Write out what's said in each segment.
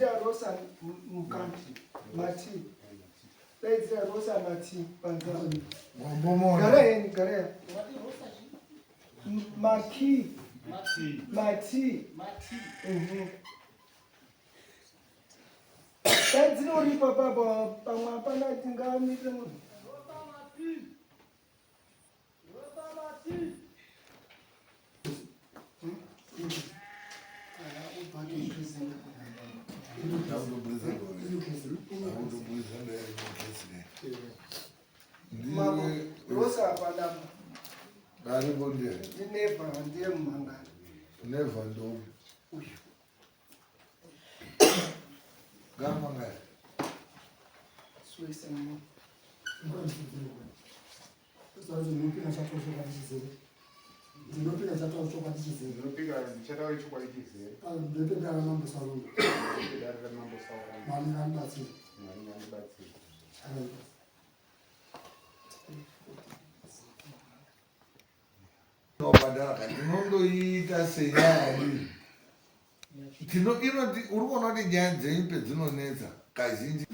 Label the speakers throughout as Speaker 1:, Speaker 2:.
Speaker 1: daidzira Rosa mukati Mati. Daidzira Rosa Mati panzani. Gara. Mati. Daidzira uri papa pamwe apana tingamite munhu. Rosa apana.
Speaker 2: Dari bonde.
Speaker 1: Never ndiye mangana.
Speaker 2: Never ndo. Gama ngai.
Speaker 1: Suisa mo.
Speaker 3: Sasa nipika chato kwa kizee. Nipika chato kwa kizee.
Speaker 4: Nipika chato kwa kizee.
Speaker 3: Nipika na mambo sawa.
Speaker 4: Nipika na mambo sawa.
Speaker 3: Mali ngani basi.
Speaker 2: No badaka. Nondo ita senyari. Urikuona kuti nyaya dzenyu pedzinonetsa kazhinji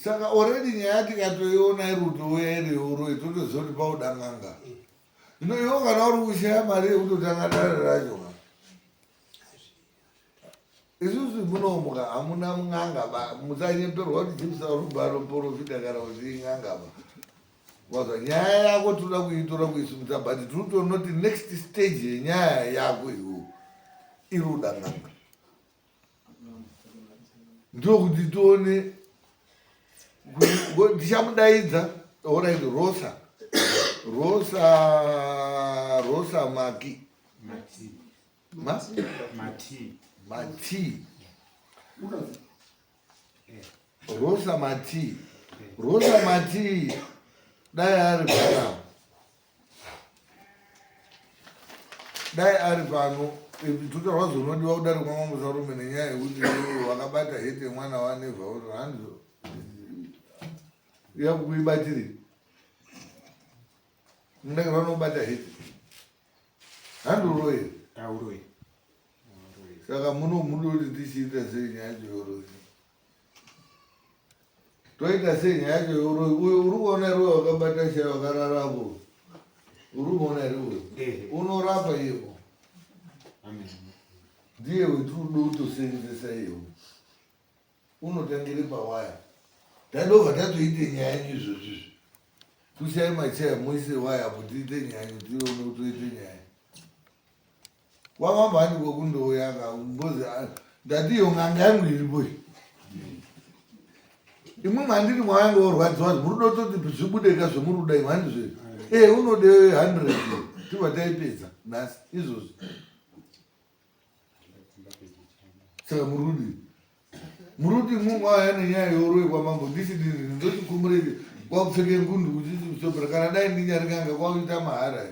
Speaker 2: saka already nyaya tikatoiona iruto yereuro itotoziva kuti paudanganga ino iwo kana uri kushaya mari yekutotanga dare racho isusu munomuka hamuna mung'anga musanyeperwa kuti jipisa rubharo porofita kana kuti ing'anga wazva nyaya yako toda kuitora kuisumisa but tinotonoti next stage yenyaya yako iwo iri udanganga ndokuti tione tichamudaidza orit Rosa Mati Rosa Mati dai ari pano tutarwa zonodiwa kudari kwamamusarume nenyaya yekuti wakabata hete mwana wanevha uri handizo yakuibatiri mudakira unobata hete handiuroye saka mudoti tichiita sei nyaya yacho yoroi toita sei nyaya yacho yoroi uyo uri kuona iroyo wakabata shaya wakararapo uri kuona iroyo unorapa iyepo ndiye wetinoda kutosenzesa iyo unotangire pawaya tadobva tatoite nyaya yenyu izvozvizvi tushaye machaya moise waya apo tiite nyaya yenyu tione kutoite nyaya wamambani kwekundouyaga mbozi ndatiyo ng'anga yangu iripoi imwe mandiri mwavanga orwadziwa murudo toti zvibudeka zvomurudai mandizve unode 100 tibva taipedza nhasi izvozvi saka murudi mumwaya nenyaya yoroi kwamambo ndichidini ndochikumuriri kwakupfeke ngundu uchisobhera kana dai ndinyarikanga kwakuita mahara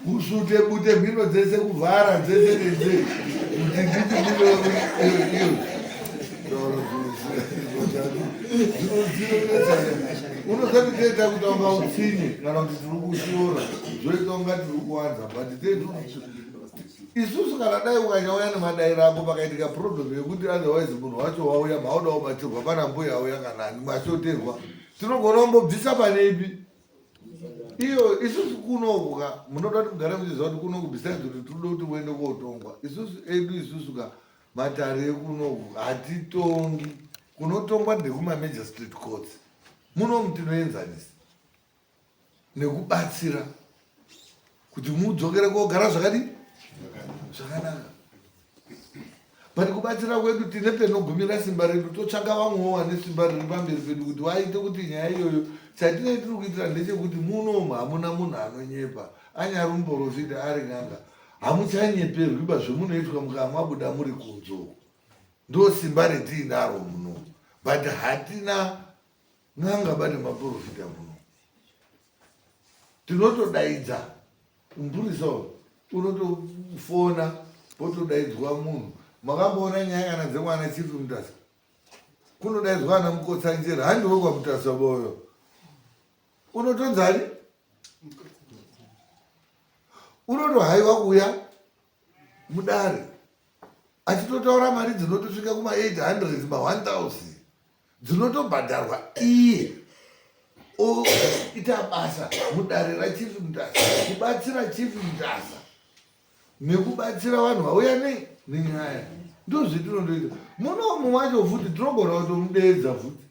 Speaker 2: kusute bute mhino dzese kuvhara dzese nenzee kuti nditi unozati toita kuti unga utsinye kana kuti tiri kushora zvoita unga tiri kuwanza but tetu isusu kana dai ukanyauya nemadairo ako pakaitika problem yekuti otherwise munhu wacho wauya mauda kubatirwa pana mbuya auya kanani mashoterwa tinogona kumbobvisa paneipi iyo isusu kunokuka munoda kuti mugare muchiziva kuti kunoku besides kuti tinoda kuti uende kotongwa isusu ka matare ekunoku hatitongi kunotongwa ndekumamajor street courts munomu tinoenzanisa nekubatsira kuti mudzokere kogara zvakadii zvakanaka but kubatsira kwedu tine penogumira simba redu totsvaka vamwewo vane simba riri pamberi pedu kuti vaite kuti nyaya iyoyo chatinei tiri kuitira ndechekuti munomu hamuna munhu anonyepa anyari muprofita ari ng'anga hamuchanyeperwiba zvemunoitwa mukamwabuda muri kunzo ndo simba retiinaro muno but hatina ng'anga bane maprofita muno tinotodaidza mupurisawo unotofona potodaidzwa munhu makamboona nyaya kana dzemwana chifu mutasa kunodaidzwa ana mukotsanjera handiwo kwamutasa boyo unotonzani unotohaiwa kuya mudare achitotaura mari dzinotosvika kuma800 ma1000 dzinotobhadharwa iye oita basa mudare rachief mutasa, kubatsira chief mutasa nekubatsira vanhu vauya nenyaya. Ndozvetinondoita munomu wacho futi tinogona kutomudeedza futi,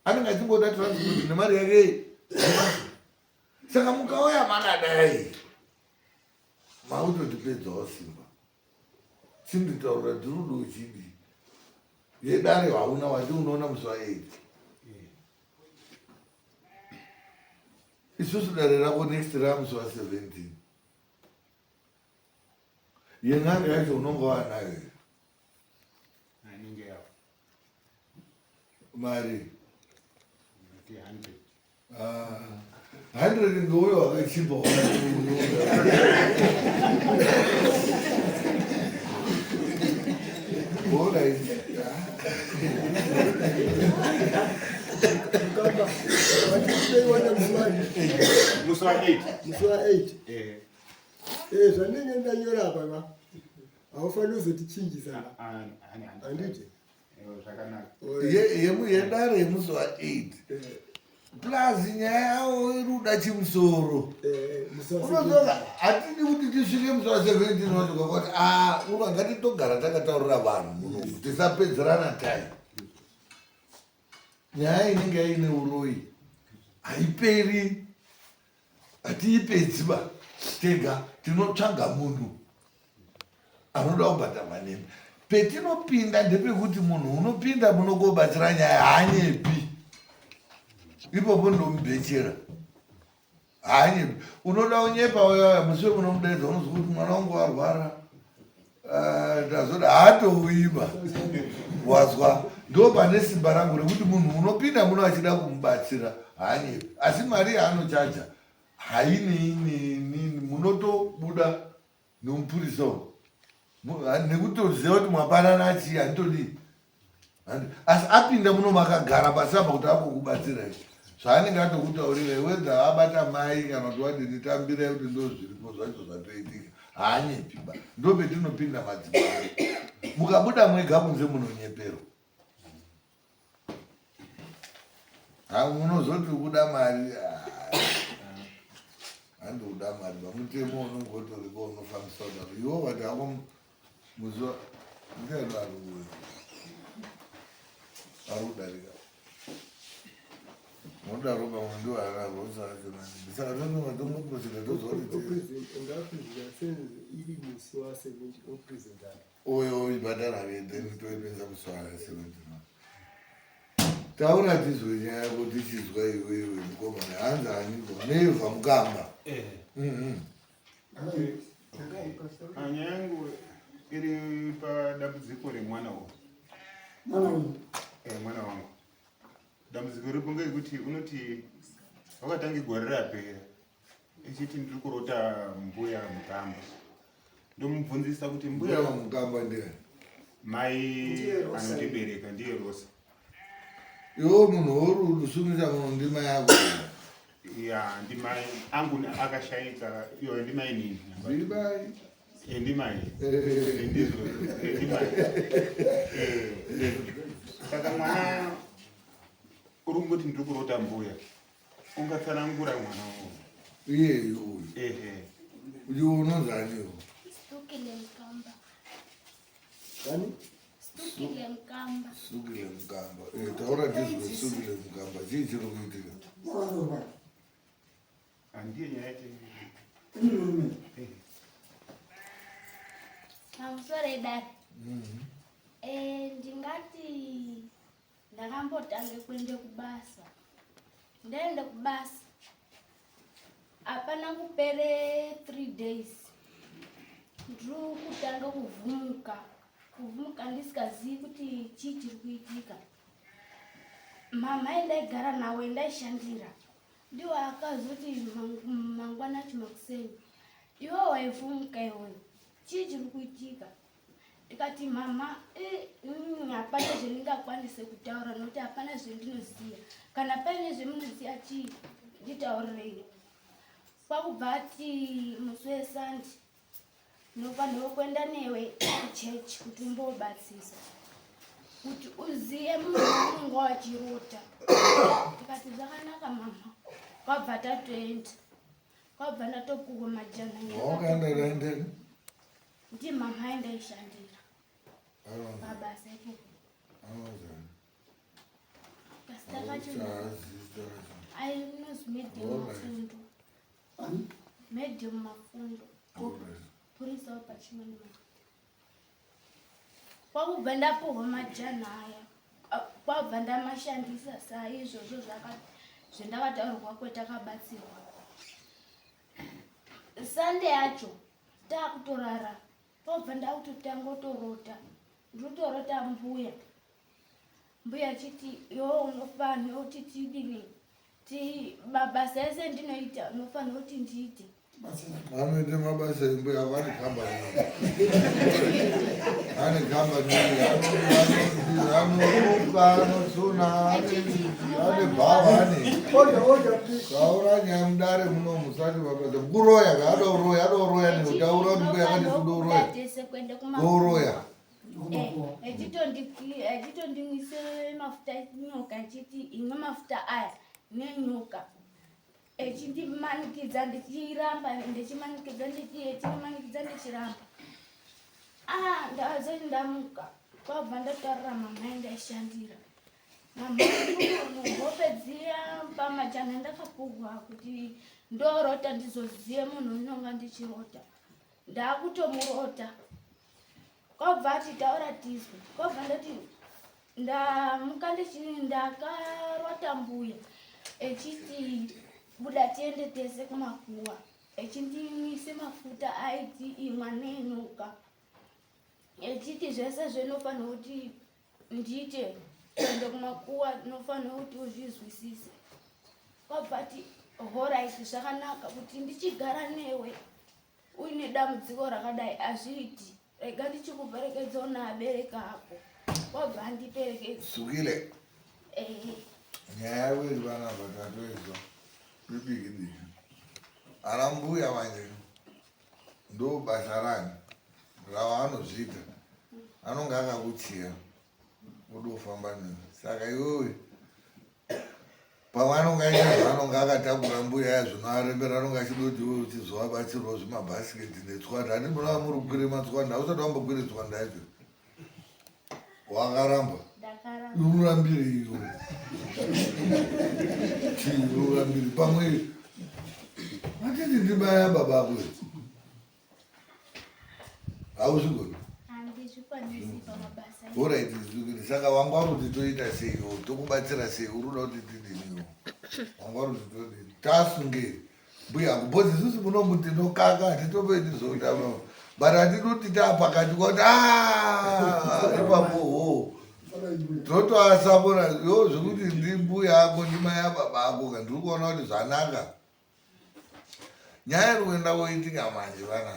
Speaker 2: anenge achingoda transport nemari yake. Saka mukauya makadai mautotipedzawo simba. Chinditaurira ndirudo uchidi yedare hauna wati unoona musi wa8 isusu dare rako next ramusi wa17 yen'anga yacho unonga wanayo mari 100 ngeuyo wakachipa
Speaker 4: Musi wa8
Speaker 3: zvanenge ndanyora apa haufaniri kuzotichinjisa handiti
Speaker 2: yedare yemusi wa8 plus nyaya yawo iruda chimusoro. Unozoka hatidi kuti tisvike musi wa17 watokakoti uno ngatitogara takataurira vanhu munomu tisapedzerana tai. Nyaya inenge yaine uroi haiperi, hatiipedziba tega, tinotsvaga munhu anoda kubhadharwa nemi. Petinopinda ndepekuti munhu unopinda munokobatsira nyaya haanyepi, ipopo ndomubhechera haanyepi. Unoda unyepa uya musi wemunomudaidza unozwa kuti mwana wangu warwara, ndazoda haatouiba wazwa. Ndo pane simba rangu rekuti munhu unopinda muno achida kumubatsira haanyepi, asi mari yaanochaja hainei munotobuda nomupurisa nekutoziva kuti mwapanana achii handitodii. Asi apinda muno makagara pasi apa kuti apokubatsirai zvaanenge atokutaurira wedza abata mai kana kuti wadini tambirai kuti ndo zviripo zvacho zvatoitika haanyepiba. Ndo petinopinda madzimai, mukabuda mwega kunze munonyeperwa. Munozoti kuda mari handoda mari pamutemo unongotoriko unofambisa kudaro iwo vati hako muziva ndiyano arikudarika modaro pamwe ndo ararosaaisaka tonomatomopurosida
Speaker 3: iri musi wa17 opresentana
Speaker 2: oyo ibhadhara then toipenza musi wa17 taura tizwe nyaya yako tichizwa iwewe mukomana hanzi haniko nevha mukamba.
Speaker 4: Nyaya yangu iri padambudziko remwana wangu. Dambudziko riripo ngekuti unoti wakatange gore rapera echiti ndiri kurota mbuya mukamba. Ndomubvunzisa kuti mbuya
Speaker 2: mukamba ndiani?
Speaker 4: Mai anotibereka ndiye Rosa.
Speaker 2: Iwo munhu worudu sumisa munhu ndimai yako.
Speaker 4: Ya ndimai angu akashaika iyo ndimai nini?
Speaker 2: Ndimai.
Speaker 4: Ndimai. Ndimai. Saka mwana urungoti ndiri kurota mbuya. Ungatsanangura mwana wangu.
Speaker 2: Iye uyu unozaniwo.
Speaker 5: Stukile mkamba.
Speaker 3: Kani?
Speaker 5: Stukile mkamba.
Speaker 2: Stukile mkamba. Taura tizwe stukile mkamba. Chii chiri kuitika?
Speaker 4: Andiye nyaya yake.
Speaker 5: Namusore dad. Ndingati ndakambotange kuende kubasa. Ndaende kubasa. Hapana kupere 3 days. Ndiri kutanga kuvhumuka ndisikazivi kuti chii chiri kuitika. Mama endaigara nawe ndaishandira ndiwo akazoti mangwana chimakuseni iwe waivhumuka iwewe chii chiri kuitika. Ndikati mama hapana zvendingakwanise kutaura nokuti hapana zvendinoziva, kana paine zvemunoziva chii nditaurirei. Kwakubva ati musi wesandi unofanirwa kuenda newe kuchechi kuti umbobatsisa kuti uziye munhu unonga wachirota. Tikati zvakanaka mama, kwabva tatoenda, kwabva ndatopuwa majana
Speaker 2: wakaendaendeni
Speaker 5: ndi mama aendaishandira mabasa ipopo. Kasi takachona ainonzi medium mafundo, medium mafundo purisawo pachimweni. Kwakubva ndapuwa majana aya, kwabva ndamashandisa saizvozvo zvendakataurirwa kwetakabatsirwa. Sande yacho takutorara, kwabva ndakutotangotorota, ndotorota mbuya. Mbuya chiti iwe unofanira kuti tidini, mabasa ese ndinoita unofanira kuti ndiite.
Speaker 2: Anoite mabasa embuya vane kambani. Ane kambani anoruka, anosona, ane bhava, ane kaura nyamudare muno musati mabasa. Kuroya, adoroya nekutaura kuti mbuya akati kudoroya. Kuroya.
Speaker 5: Echitondimwise mafuta enyoka, echiti imwe mafuta aya nenyoka. Echindimanikidza ndichiramba, ndichimanikidza ndichiramba. Ndazoti ndamuka, kwabva ndataurira mama endaishandira. Mama hope dziya pamajana ndakapuwa kuti ndorota ndizoziye munhu unonga ndichirota. Ndakutomurota. Kwabva ati taura tizwe, kwabva ndati ndamuka ndakarota mbuya. Echiti buda tiende tese kumakuwa. Echindimwise mafuta aiti imwe nenyoka. Echiti zvese zvinofanira kuti ndiite kuende kumakuwa, nofanira kuti uzvizwisise. Kwabva ati alright, zvakanaka kuti ndichigara newe uine dambudziko rakadai azviiti. Rega ndichikuperekedzawo naabereki ako. Kwabva andiperekedza.
Speaker 2: Sukile. Nyaya yewiri vana vatatoizwa. Bibiki. Ana mbuya manje ndo basa rani ravanozviita. Anonga akakutsiya udofamba newe. Saka iwewe pavanonga vanonga akatakura mbuya zvinoarembera anonga achidoti iwewe uchizovabatsirwa zvimabhasiketi netswanda. Ani munova muri kukwire matswanda, hausati wambokwire tswanda yacho. Wakaramba. Urambire iwe. Urambire pamwe. Hatiti ndibaya baba kwe. Hauzvigoni.
Speaker 5: Handizvikwanisi pamabasa.
Speaker 2: Alright, zvigoni. Saka wangwa kuti toita sei, tokubatsira sei, uruda kuti tidiniwo. Wangwa kuti todini. Tasunge. Mbuya kubodzi isusu munomuti nokaka hatitopendi zvoutama. But hatidoti tapakati kwati ipapo totoasapona yo zvekuti ndimbuya ako ndimai ababa ako ndiri kuona kuti zvanaka. Nyaya iri kuenda koitika manje vana.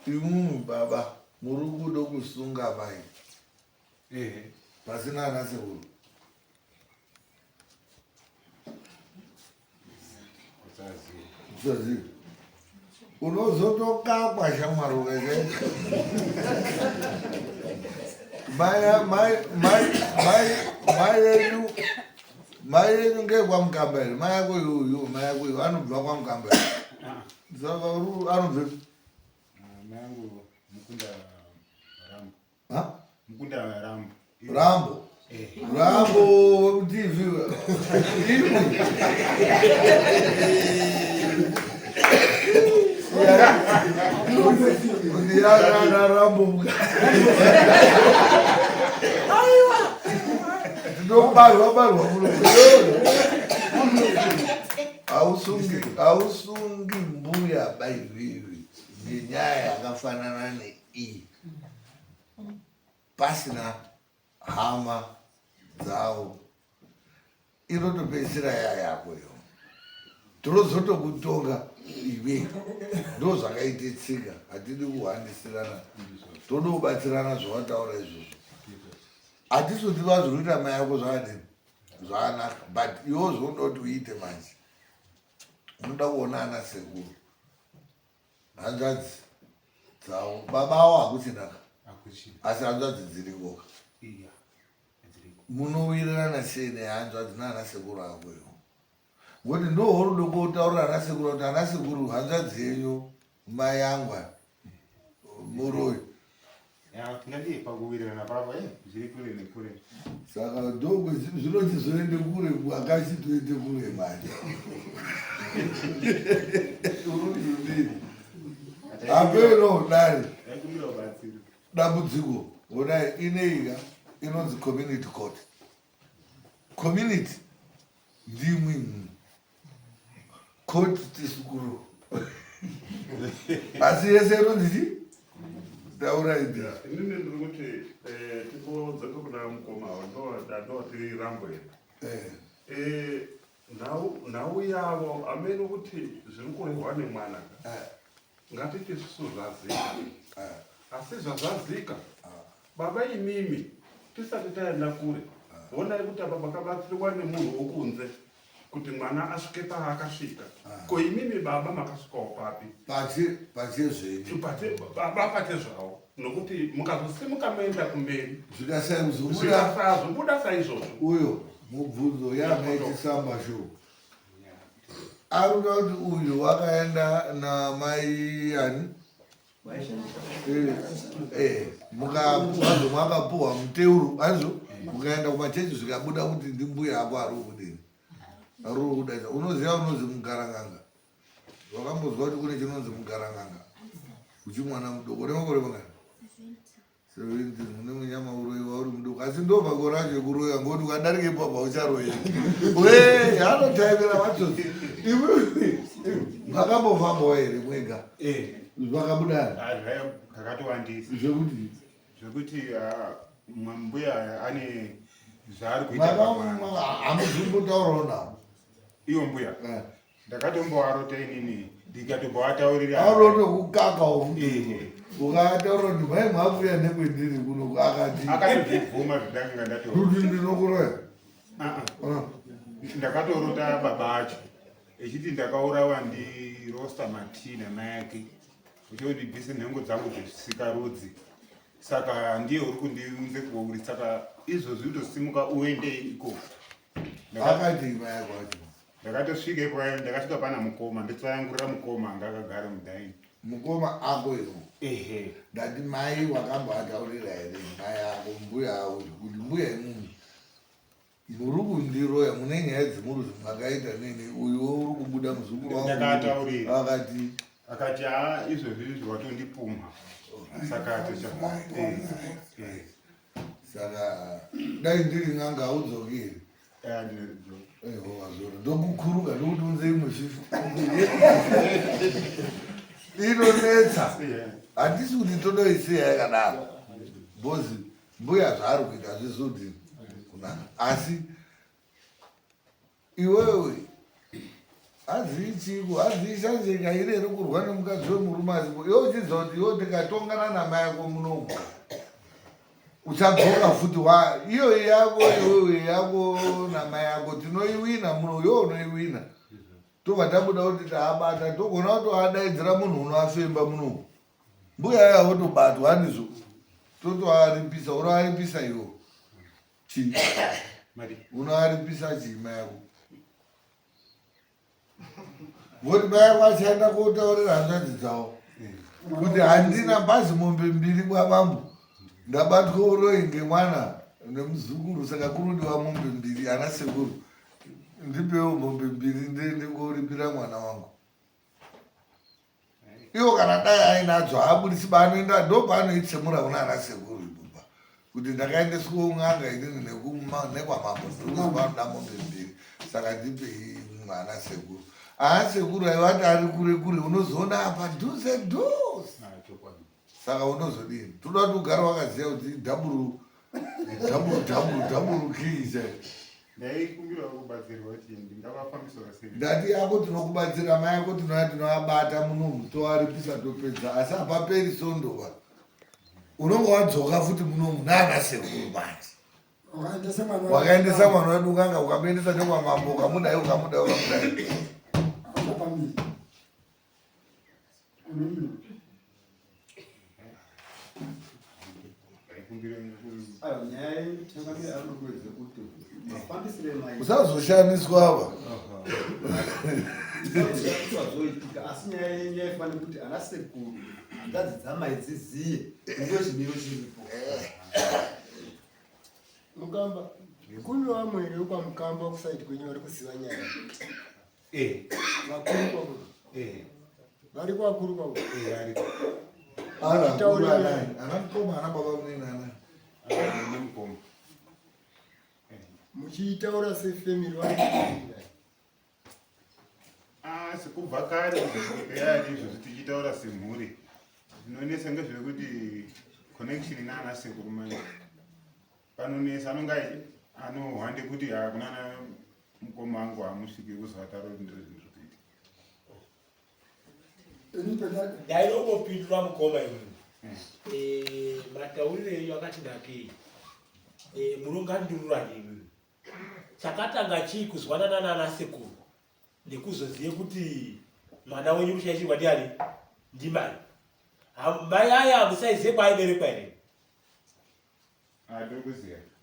Speaker 2: Imumi baba muri kuda kusunga mai. Pasina ana sekuru. Usaziva. Unozotokakwa shamwari wese. Mai yedu ngekwamukambere, mai yako yuyu, mai yako yuyu, anobva kwamukambere. Saka anobva
Speaker 4: Mai yangu Mukunda Rambo.
Speaker 2: Ha?
Speaker 4: Mukunda Rambo.
Speaker 2: Rambo. Rambo TV. Ndiana Rambo. Barwa ausungi mbuya baivivi ngenyaya yakafanana nei pasina hama dzavo inotopedzisira yayako yo tozotokutonga iwe ndo zvakaite tsika hatidi kuhandisirana tode kubatsirana zvawataura izvozvo hatizoti vazvinoita mai yako zvakadini zvakanaka but iwo zvouda kuti uite manje unoda kuona ana sekuru hanzvadzi dzavo baba avo hakuchinaka
Speaker 4: akuchina
Speaker 2: asi hanzvadzi dzirikoka
Speaker 4: iya dziriko
Speaker 2: munowirirana sei nehanzvadzi naana sekuru akoyo ngoti ndohorudo kotaurira ana sekuru kuti ana sekuru hanzvadzi yenyu mai angwa muroyo
Speaker 4: tingadiye pakuwirirana papa zviri kure nekure
Speaker 2: saka ndokwe zvinochizoende kure akachitoende kure manje urududini apeno dare
Speaker 4: yaikumbira kubatsira
Speaker 2: dambudziko onai ineiga inonzi community court community ndimwi court tisukuru asi yese inonzi dauraidi
Speaker 6: inini ndiri kuti timbodzoke kuna mukoma ndoti rambo iri nhau yavo amene kuti zviri kurehwa nemwana ngatiti zvisu zvazika asi zvazvazika baba imimi tisati taenda kure honai kuti apa makabatsirwa nemunhu wokunze kuti mwana asvike paakasvika ko imimi baba makasvikawo papi
Speaker 2: pachezvenyu
Speaker 6: baba pate zvavo nokuti mukazosimuka maenda kumberi
Speaker 2: zvikasaizobuda
Speaker 6: zvikasazvobuda saizvozvo
Speaker 2: uyo mubvunzo yamaiti-samba show arikuda kuti uyu wakaenda namai ani mwakapuhwa muteuro azvo mukaenda kumachechi zvikabuda kuti ndimbuya ako ari kudini ari kudaisa unoziva unonzi mugaranganga wakambozwa kuti kune chinonzi mugaranganga uchimwana mudoko nemakore mangani 17 mune munyama uroyiwa uri mudoko asi ndo makore acho ekuroyiwa ngokuti ukadarike ipapa ucharoyiwa we anotaimira matsotsi iwe makambofambawo here mwega zvakabudana
Speaker 4: kakatowandisa
Speaker 2: zvekuti
Speaker 4: zvekuti mbuya ane zvaari kuita
Speaker 2: hamuzvimbotaurawo navo
Speaker 4: iyo mbuya ndakatomboarota inini ndikatombovataurira
Speaker 2: arotokukakawo ukataura kuti mai mwabuya nekwendiri kuno
Speaker 4: akatobvuma zvindakanga ndato
Speaker 2: kuti ndinokuroya
Speaker 4: ndakatorota baba acho echiti ndakaurawa ndirosta matina mayake uchondibvise nhengo dzangu dzesikarudzi saka ndiye uri kundiunze kuuri saka izvozvi utosimuka uende iko
Speaker 2: akati mayako acho
Speaker 4: ndakatosvika ipo ndakasvika pana mukoma ndotsanangurira mukoma anga akagara mudhaini
Speaker 2: mukoma ako ivo ndati mai wakambataurira here mai ako mbuya ako kuti mbuya imunhu muri kundiroya mune nyaya dzimuru zvimakaita nini uyuwo uri kubuda muzukuru
Speaker 4: ndakataurira
Speaker 2: akati
Speaker 4: izvozvi zviwatondipumha saka
Speaker 2: saka dai ndiri n'anga audzokeri ndokukuruka ndokuti unze imwe shifu inonetsa handisi kuti tonoisiya yakadaro bhozi mbuya zvaari kuita zvezodini kunaka asi iwewe hazii chiko hazii shanjeka iri iri kurwa nemukadzi wemurume asipo iwe uchidza kuti iwe ndikatongana namai yako munomu uchadzoka futi iyo yako iwewe yako namai yako tinoiwina muno iwe unoiwina tobva tabuda kuti taabata togona kutoadaidzira munhu unoafemba munomu mbuya yavo tobatwa handizvo totoaripisa unoaripisa iwo chii unoaripisa chii mai yako ngoti mai yako achaenda kotaurira hanzvadzi dzavo kuti handina bhazi mombe mbiri kwamambo ndabatwa uroyi ngemwana nemuzukuru saka kurudiwa mombe mbiri ana sekuru ndipewo mombe mbiri ndiende koripira mwana wangu iwo kana dai ainadzo haabudisi baanoenda ndo paanoitsemura kuna ana sekuru ipopa kuti ndakaendeswa un'anga inini nekwamambo ndikuzivaanoda mombe mbiri saka ndipei mwana sekuru ana sekuru aivati ari kure kure unozoona apa dhuze dhuze saka unozodini toda kuti ugara wakaziva kuti double key chai ndati yako tinokubatsira mai yako tinouya tinoabata munomu toaripisa topedza asi hapaperi sondova unonge wadzoka futi munomu naana sekuru manje wakaendesa mwana wedu nganga ukamuendesa nekwamambo ukamudai
Speaker 3: apambiri
Speaker 2: usazoshaniswa ava
Speaker 7: asi nyaya yenyu yaifanira kuti ana sekuru hanzvadzi dzamai dziziye ndo chimiro chiripo.
Speaker 3: Mukamba kune vamwe vekwamukamba kusaiti kwenyu vari kuziva nyaya vakuru kwavo vari kwakuru kwavo
Speaker 2: anamukoma ana baba munenana
Speaker 3: muchitaura sefemiri vari
Speaker 4: sekubva kare yari izvo tichitaura semhuri zvinonesa ngezvekuti connection naana sekuru manje panonesa anonga anohwande kuti kunana mukoma wangu hamusviki kuzovataura kuti ndozvinhu zvekuita
Speaker 8: ndainongopindura mukoma imwe matauriro enyu akati nakei munongandirura nemi chakatanga chii kuzwanana nana sekuru nekuzozive kuti mwana wenyu mushaishirwa ndiani ndimai mai aya musaizive kwaaiberekwa here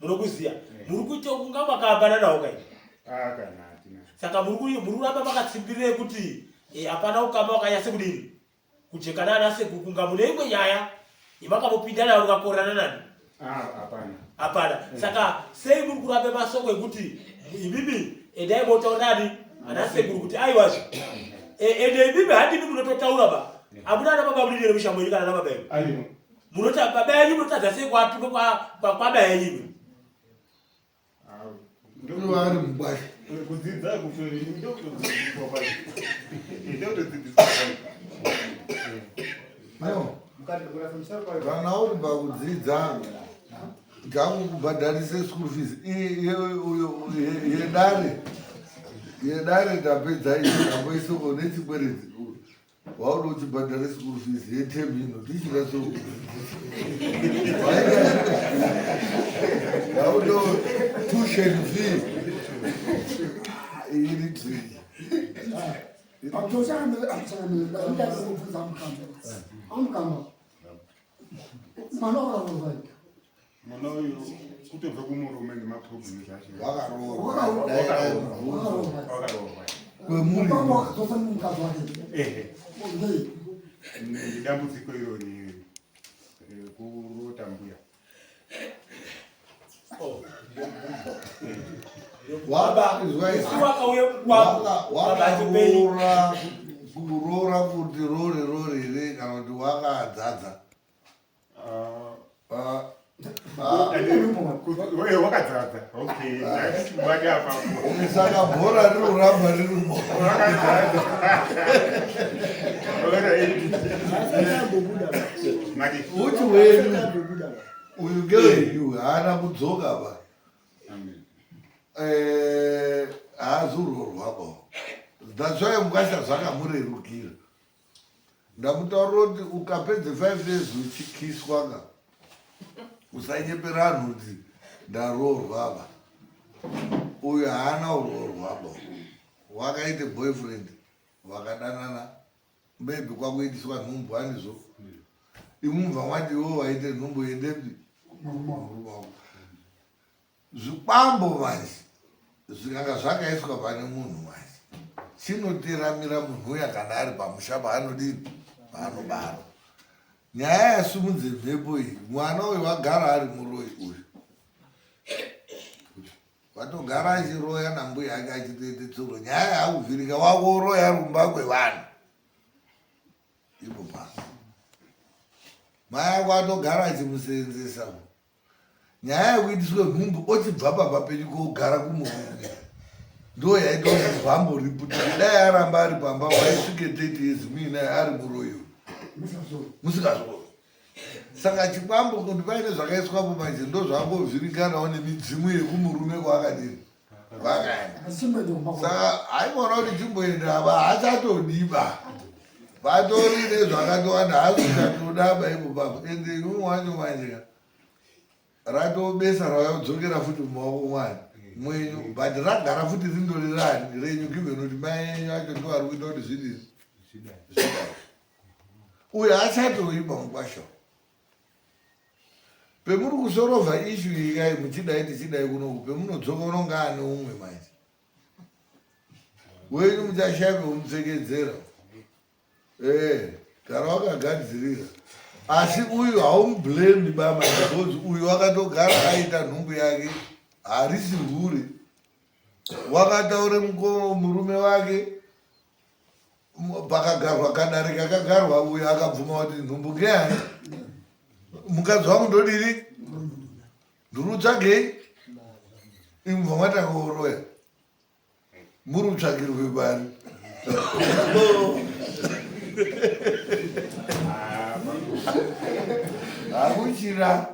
Speaker 8: munokuziya muri kuita kunga makaambana nawo kai saka muri kuramba makatsimbirire kuti hapana ukama wakanyase kudini kujekana ana sekuru kunga mune imwe nyaya yemakamupinda nayo mukakorana nani hapana saka sei muri kuramba masoko ekuti imimi endai motaurani ana sekuru kuti aiwazvo ende imimi handimi munototaura ba hamuna ana baba munini nemushambo yenyu kana ana baba yenyu munota baba yenyu munotadza sei kwatume kwababa yenyu
Speaker 2: ndo ari mubasha
Speaker 4: kudzidza kuferi
Speaker 2: kana uri pakudzidza tangu kubhadharise school fees yedare tapedza iambo isoko nechikweredzi wauda uchibhadhare school fees yetemino tichida so audo tuition fee iri tree
Speaker 4: mwana uyu kutobva kumurume nemaproblemu zvacho ndidambudziko irori kurota mbuya
Speaker 2: kuroora kuti rore kana kuti wakadzadza
Speaker 4: wakadzadza okubada apapo
Speaker 2: saka bhora rinoramba ririmo uti wenyu uyu ngewenyu haana kudzoka pa haazurorwapa dzasvaya mukasha zvakamurerukira ndamutaurira kuti ukapedze 5 days uchikiswaka usanyepera anhu kuti ndarorwapa uyu haana urorwapa wakaite boyfriend wakadanana maybe kwakuitiswa nhumbu hanizvo imumva mwati iwo waite nhumbu yendepi zvikwambo manje zvikanga zvakaiswa pane munhu manje chinoteramira munhu uya kana ari pamusha paanodini paanobara nyaya yasimudze mhepo iyi mwana uyu wagara ari muroi uyu watogara achiroya nambuya ake achitoite tsuro nyaya yakuvhirika wakoroya rumba kwevanhu ipo pano mai ako atogara achimuseenzesa nyaya yekuitiswe nhumbu ochibva papa penyu kougara kumurume ndo yaita kuti bhambo riputike dai aramba ari pamba waisvike 30 years muinaye ari muroyo musikazori saka chikwambo kuti paine zvakaiswapo manje ndo zvangovhirikanawo nemidzimu yekumurume kwaakadini kwakaenda saka haimona kuti chimboenda apa hachatodiba patori nezvakatowanda hazvichatodaba ipo papo ende imwe wacho manje ratobesa ravadzokera futi mumaoko mwana mwenyu but ragara futi rindori rani renyu givenoti mai enyu acho ndo ari kuita kuti zvidii uyu achatoiba mukwasha pemuri kusorovha ishu ikai muchidai tichidai kunoku pemunodzoka unonga ane umwe manje wenyu muchashabe umupfekedzera gara wakagadzirira asi uyu haumublame bama because uyu wakatogara aita nhumbu yake harisi mhuri wakataure murume wake pakagarwa kadarika kagarwa uyu akabvuma kuti nhumbu ngehani mukadzi wangu ndodiri ndurutsvagei imubva matanga uroya muri utsvagirwe bari hakuchira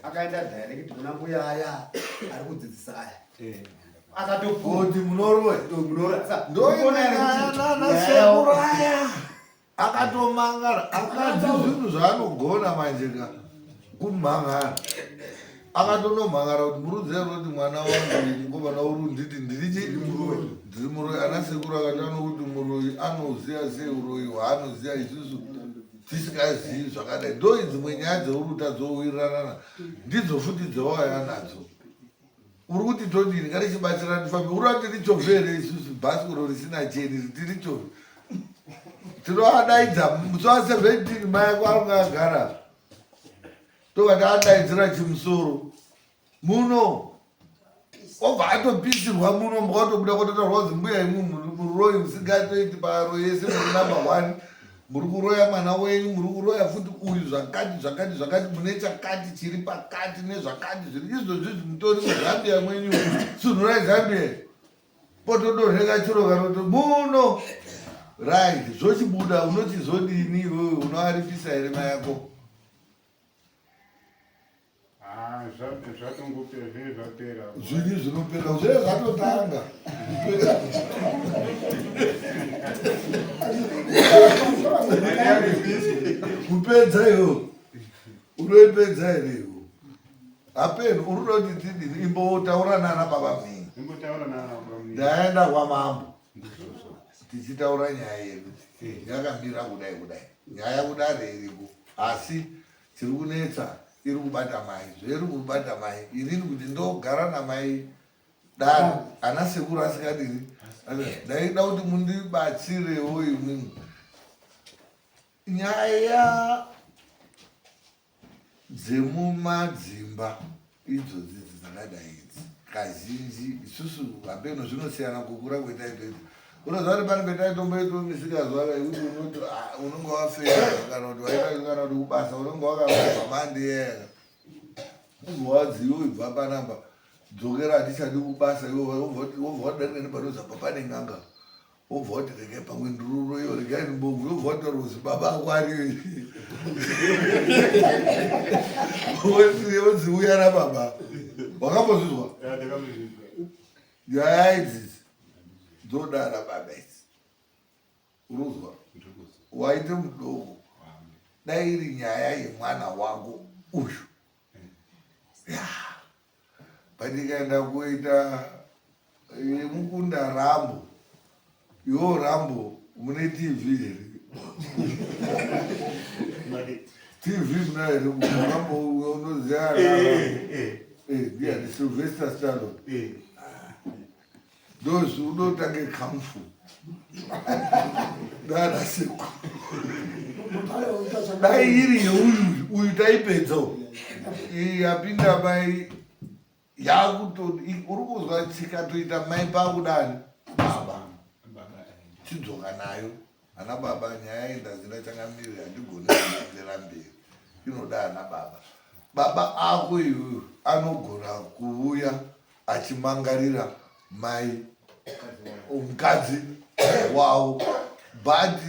Speaker 7: akaenda direct kuna mbuya aya ari kudzidzisa aya
Speaker 2: akatogoti munoroya ndoinaanasekuraya akatomangara akadzi zvinhu zvaanogona manjeka kumhangara akatonomhangara kuti murudzero kuti mwana wangu mukomana uri nditi ndirichi ndiri muroyi anasekuru akatano kuti muroyi anoziva sei uroyi hwaanoziva isusu tisingazivi zvakadai ndo dzimwe nyaya dzeuri utadzowirirana ndidzo futi dzawaya nadzo uri kuti todini ngatichibatsirana tifambe uri kuti tichovere isusu bhasikoro risina cheni tirichove tinoadaidza musi wa17 mai kwarunga agara tokati adaidzira chimusoro muno obva atopisirwa muno mukatobuda kototaurwa kuti mbuya imwe muroyi musingatoiti paro yese muri number 1 muri kuroya mwana wenyu muri kuroya futi uyu zvakati mune chakati chiri pakati nezvakati zviri izvozvi mutori muzambia mwenyu sunhurai zambia potodonheka chiro kanoto muno right zvochibuda unochizodini iwewe unoaripisa here mayako zviri zvinopera zvee zvatotanga kupedza iwo unoipedza here iwo hapeni uri noti tidini imbotaura nana baba mhingi ndaenda kwamambo tichitaura nyaya yedu yakamira kudai nyaya kudare iriko asi chiri kunetsa iri kubata mai zveri kubata mai inini kuti ndogara namai daro ana sekuru asikadini ndaida kuti mundibatsirewo imwimwe nyaya dzemumadzimba idzodzi dzakadai idzi kazhinji isusu hapeno zvinosiyana kukura kwetaitoita unoziva kuti pane petaitomboito misikazwaka yekuti unoti unonge wafera kana kuti waikana kuti kubasa unonge wakabva mandiyeka ubva wadziwa ibva panamba dzokera hatichadi kubasa wobva wadarikani panozabva pane n'anga wobva wati regai pamwe ndururo iyo regai ndibongo wobva wati rozi baba akwari wonzi uya nababa wakambozvizwa nyaya idzidzi dzodara baba idzi uruzwa waite mudoko dai iri nyaya yemwana wangu uyu pandikaenda kuita mukunda rambo iwo rambo mune tv here tv muna here kurambo unoziva ndiani Sylvester Stallone ndozi unotange kamfu dana siku dai iri yeuyu taipedzawo yapinda mai yakutoti uri kuzwa chikatoita mai pakudani baba chidzoka nayo ana baba nyaya indazina changamiriri handigoni kuendera mberi inoda ana baba ako iyoyo anogona kuuya achimangarira mai mukadzi wawo but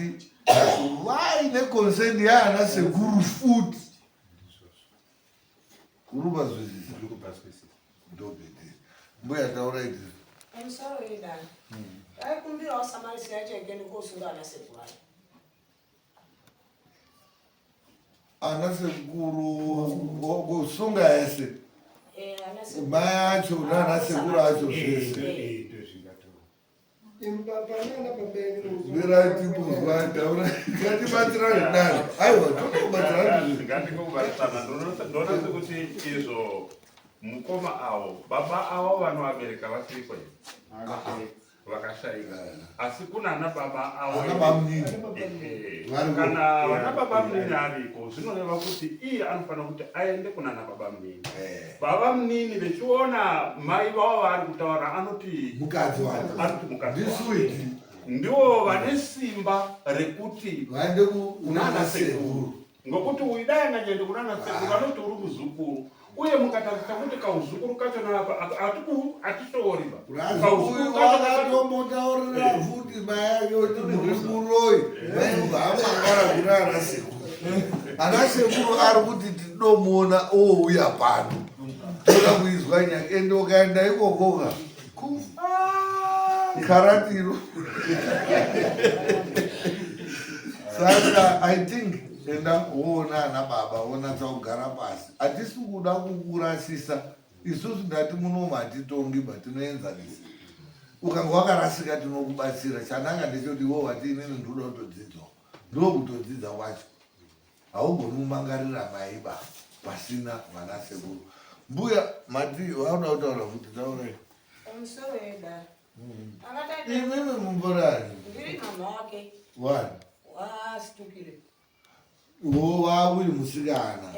Speaker 2: vaine consent yaana sekuru futi kuruba zvezisa ndobhedheri mbuya taura idzi
Speaker 9: emusoro yedani vaikumbirawo samarisi yacho ikeni kosunga ana sekuru
Speaker 2: ana sekuru kusunga yese mai acho nana sekuru acho zvese
Speaker 6: Ndinoda kuti izvo mukoma avo baba avo vanovabereka vasiriko vakashayika, asi kuna ana baba avo kana vana baba munini ariko zvinoreva kuti iye anofanira kuti aende kuna ana baba munini. Baba munini vechiona mai vavo vari kutaura anoti mukadzi ndiwo vane simba rekuti
Speaker 2: vaende kunana sekuru,
Speaker 6: ngokuti uidai nganyende kunana sekuru anoti uri kuzukuru, uye mukatarisa kuti kauzukuru kachona apa atitoriba
Speaker 2: kauzukuru akatombotaurira futi mai yoti murimuroi vaihamba kunana sekuru. Ana sekuru ari kuti tinomuona ouya pano toda kuizwa nyaya ende ukaenda ikokoka karatiro. Saka I think enda kuona ana baba onatsa kugara pasi, hatisi kuda kukurasisa isusu ndati munoma hatitongi batinoenzanisa. Ukanga wakarasika tinokubatsira, chananga ndechoti wo wati inini ndoda kutodzidza, ndokutodzidza kwacho haugoni kumangarira mai baba pasina vana sekuru. Mbuya mati waona kutaura kuti taurai imimi mumborani wani wo wawiri musikana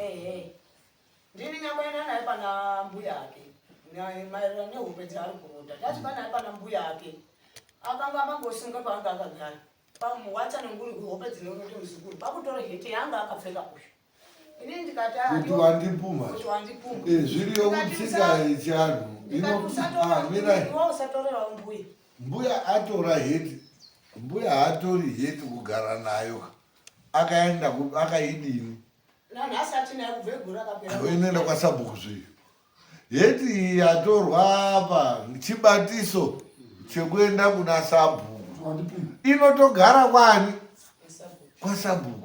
Speaker 9: ndini nyamboenda naye pana mbuya ake maererano nehope dzaari kuroda tachibva naye pana mbuya ake akanga amangosunga paanga akagara pamuwatsa nenguri kuhope dzinorode muzukuru pakutora hete yanga akapfeka kusha ini ndikati
Speaker 2: kuti wandipuma zviriyo kutsika yechanhu
Speaker 9: usatorerawo mbuya.
Speaker 2: Mbuya atora heti, mbuya hatori heti kugara nayo, akaenda akaidini inoenda kwasabhuku zviyo. Heti yatorwa apa chibatiso chekuenda kuna sabhuku inotogara kwani kwasabhuku.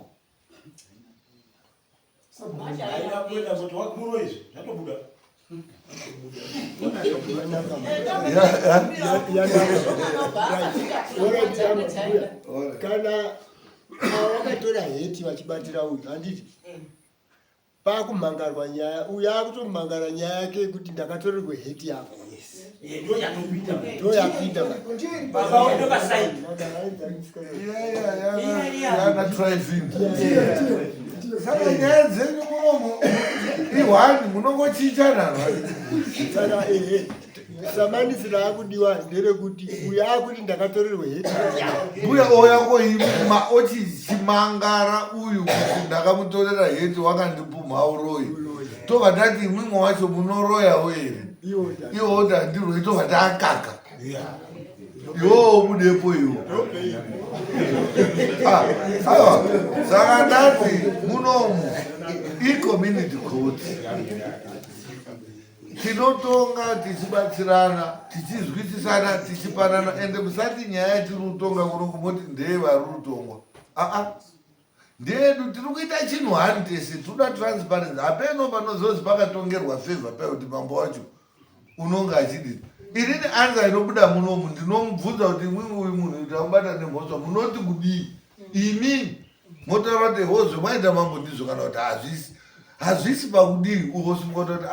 Speaker 3: Kana wakatora heti vachibatira uyu handiti pakumangarwa nyaya uyu akutomangara nyaya yake kuti ndakatorerwe heti yako ndo yapinda
Speaker 2: yana driving. Saka nyaya dzenyu munomu ihwani munongochichana
Speaker 3: saka samanisira akudiwa nderekuti uyu akuti ndakatorerwe heti
Speaker 2: mbuya oyakoima ochichimangara uyu kuti ndakamutorera heti wakandipuma uroyi tobva tati imwimwe wacho munoroyawo here iwo ndandiroi tobva taakaka iwowo mudepo iwo. Aiwa saka ndati munomu icommunity court tinotonga tichibatsirana tichizwisisana tichipanana ende musati nyaya yatirutonga kunokumoti ndeye vari rutongwa ndedu tiri kuita chinhu hani tese toda transparency. Hapeno panozozi pakatongerwa favor pekuti mambo wacho unonga achidini. Inini anza inobuda munomu ndinomubvunza kuti imwimwe uyu munhu tamubata nemhosva munoti kudii imini motaura kuti hozvo maita mambo ndizvo kana kuti hazvisi pakudii uhosingototi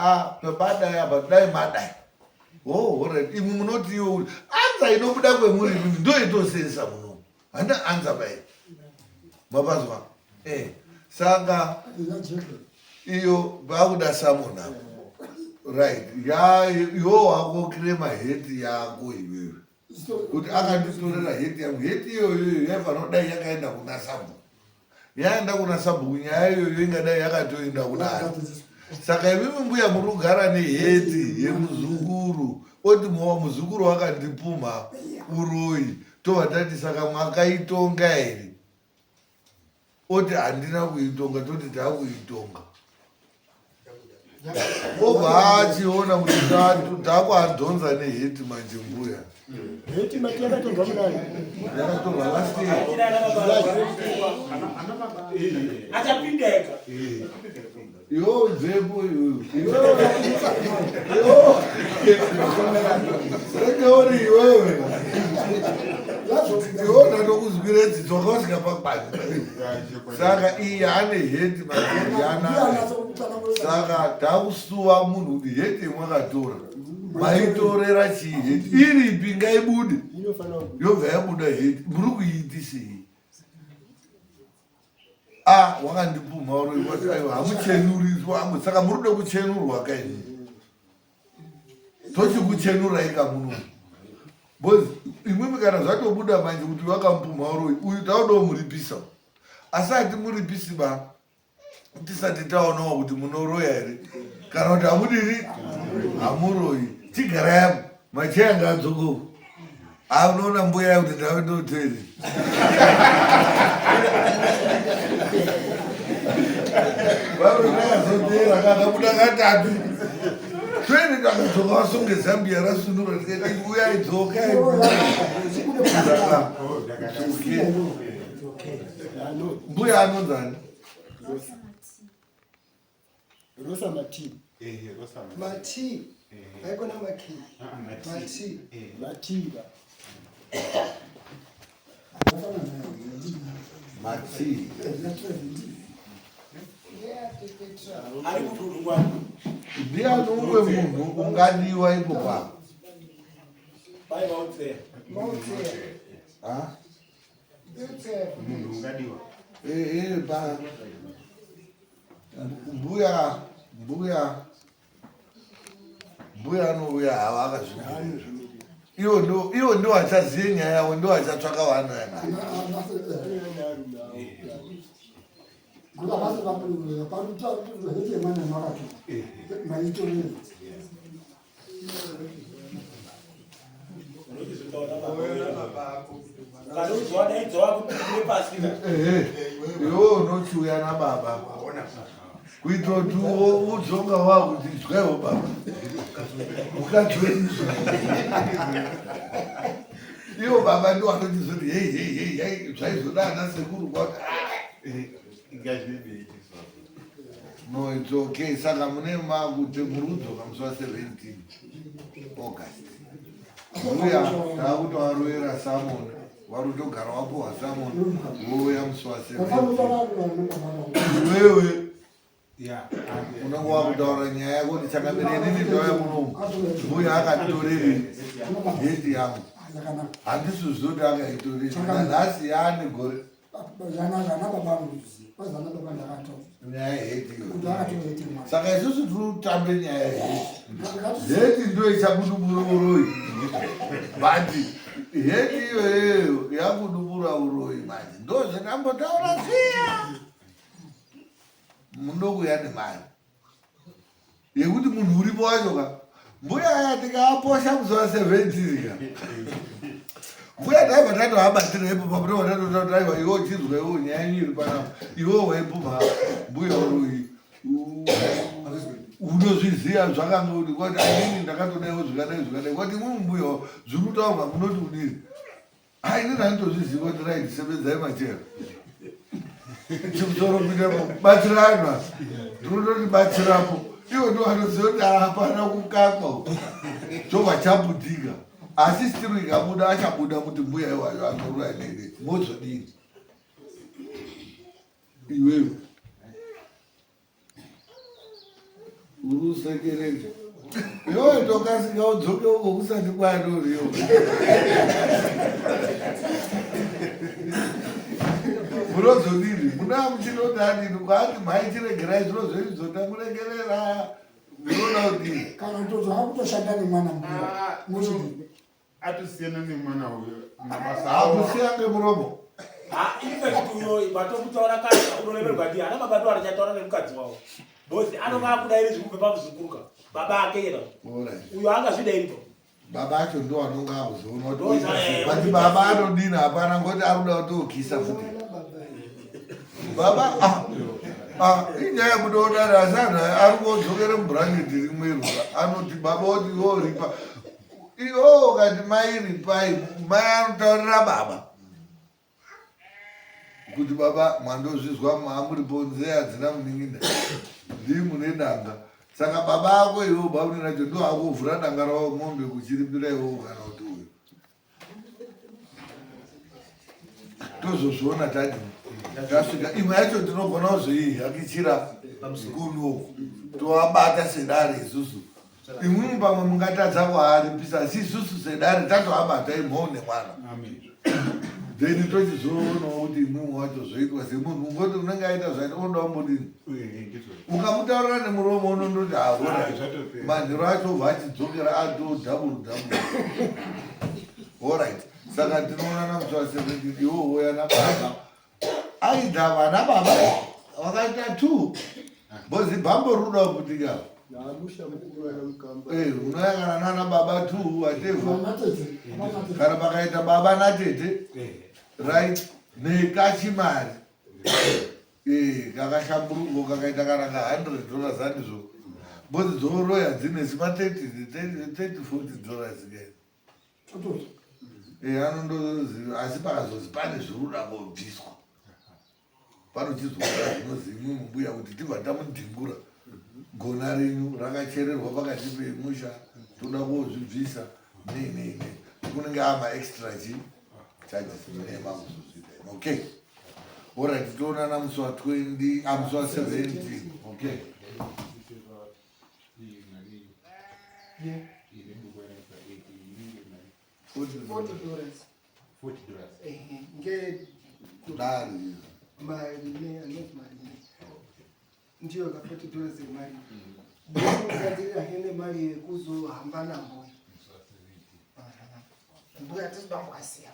Speaker 2: pepadai apa dai madai alright imwe munoti iwo anza inobuda kwemuri mimi ndo itosesa munomu handa anza pai mabazwa saka iyo vakuda samona right iwo wako kirema heti yako iwewe kuti akanditorera heti yangu heti iyoyo yaifanodai yakaenda kuna sabhuku yaenda kuna sabhuku nyaya iyoyo ingadai yakatoenda kudaro. Saka imimi mbuya muri kugara neheti yemuzukuru oti muzukuru wakandipuma uroyi tobva tati saka mwakaitonga here oti handina kuitonga toti takuitonga obva achiona kuti takuadhonza neheti manje mbuya
Speaker 3: heti mati yakatorwa munani
Speaker 2: yakatorwa last year
Speaker 8: achapindeka
Speaker 2: yo mvepo sekauri iwewe tiona nokuzwire dzidzo kwasvika pakwanzi. Saka iyi ane heti mazeri yanaka. Saka takusuwa munhu kuti heti mwakatora. Maitorera chii heti iripi ngaibude. Yobva yabuda heti muri kuiitisei. Wakandipuma uri aiwa hamuchenuriswa amwe saka muri kuda kuchenurwa kaini. Tochikuchenurai kamuno. Bozi imwe kana zvatobuda manje kuti wakampuma uri uyu taudawo muripisa. Asati muripisi ba tisati taonawo kuti munoroya here kana kuti hamudiri hamuroi tigarayapo machayanga adzoko unoona mbuya kuti ndave ndotere varonaazotera kakabuda katatu twene takadzoka wasunge zambia rasunura tikaiti uya idzoka mbuya anonzani
Speaker 3: Rosa Mati. Mati. Haiko na Maki. Mati. Matiba.
Speaker 2: Mati.
Speaker 8: Ari kutulungwa.
Speaker 2: Ndia numwe munhu ungadiwa ipo pa.
Speaker 8: Pai mautse.
Speaker 4: Munhu ungadiwa.
Speaker 2: Ba. Mbuya anouya hawa akazvinani. Iwo ndo achaziye nyaya yawo ndo achatsvaka vana yana. Iwo unochiuya nababa. Kuitira kuti udzonga wakuti zwaiwo baba. Ukatweni. Iwo baba ndo anotizoti hey zvaizoda ana sekuru kwati no, it's okay. Saka mune makuti murudzoka musi wa17 August. Uya takutovarovera Samon. Varutogara wapo waSamon. Uya musi wa17. Wewe unenge wakutaura nyaya yako kuti chakamira inini ndauya munomu. Mbuya akatitorere heti yangu. Handisi zoti akaitorere. Nhasi yaane gore. Nyaya heti yo. Saka isusu tiritambe nyaya heti. Heti ndo ichakudubura uroi. But heti iyoyo yakudubura uroi manje. Ndo zvinambotaura ziya. Mundokuya nemari. Yekuti munhu uripo wacho ka. Mbuya yatika aposha musi wa17 ka. Mbuya taibva tatoabatira ipo pamuto vatatotaaiwa iwo chizwa iwo nyaya nyiri panapa. Iwo waipuma mbuya uroi. Unozviziva zvakanga kuti kwati inini ndakatodaiwo zvikadai kwati imwe mbuya zviri kutaurwa munoti kudini. Inini handitozviziva kuti raidisevenzai machero. Chimusoro kuitepo batsirana. Ndinototi batsirapo. Iwo ndo anoziva kuti hapana kukakwa. Chobva chabudika. Asi still ikabuda achabuda kuti mbuya iwayo anorura nene. Mozodini. Iwewe. Urusekereje. Yo tokasika udzoke uko kusati kwadoriyo. Murozodini. Muna muchinodani kwati maichiregerai zviro zvenyu zotamuregerera. Munoda kudini?
Speaker 3: Kana ndozo hakutoshanda nemwana mbuya.
Speaker 4: Atusiyana nemwana uyo mabasa
Speaker 2: Hakusiyange muromo.
Speaker 8: Ife kutuyo batokutaura kana unolemerwa ndi ana baba ndo arachataura nemukadzi wawo. Bosi anonga kudaire zvikupe pamuzunguruka. Baba ake yena. Uyo angazvidairipo.
Speaker 2: Baba acho ndo anonga akuzoona kuti baba anodini hapana ngoti arikuda kutokisa futi. Baba inyaya kutoonana asana arikudzokera mubhurangeti rimwe anoti baba oti iwo ripa. Iwo kati mai ripai mai anotaurira baba. Kuti baba mwandozvizwa mamuripo nzee hadzina munin'ina. Ndii mune danga. Saka baba ako iwo baba nacho ndo akuvhura danga rawo mombe kuchiripira iwo kana kuti uyo. tozozviona tadi tasvika imwe yacho tinogona kuzoihakitsira kunoku toabata sedare isusu imwimwe pamwe mungatadza kuaripisa asi isusu sedare tatoabata imhoo nemwana then tochizoonawo kuti imwimwe wacho zvoitwa semunhu ungoti unenge aita zvaiti ondawambodini ukamutaurira nemuromo unondoti haona manhero acho obva achidzokera ato double alright saka tinoona namusi wa17 iwowo yana baba aidha vana baba vakaita 2 bozi bhambo ruda kutika unoyangana nana baba 2 watevha kana pakaita baba natete right nekachimari kakahlamburuko kakaita kana ka$100 handizvo bozi dzoroya dzine sima $30-40 again anondoziva asi pakazozi pane zviruda kobviswa panochizwaa zvinozimwe mumbuya kuti tibva tamudhingura gona renyu rakachererwa pakati pemusha toda kozvibvisa nei kunenge amaextra charges nemakuzozvita okay alright toona namusi wa20 amusi wa17 okay
Speaker 1: Dari. Ndiyo ka $40 semali. Ndikuzadzira hene mali yekuzohamba nambo. Mbuya tisibangwasiya.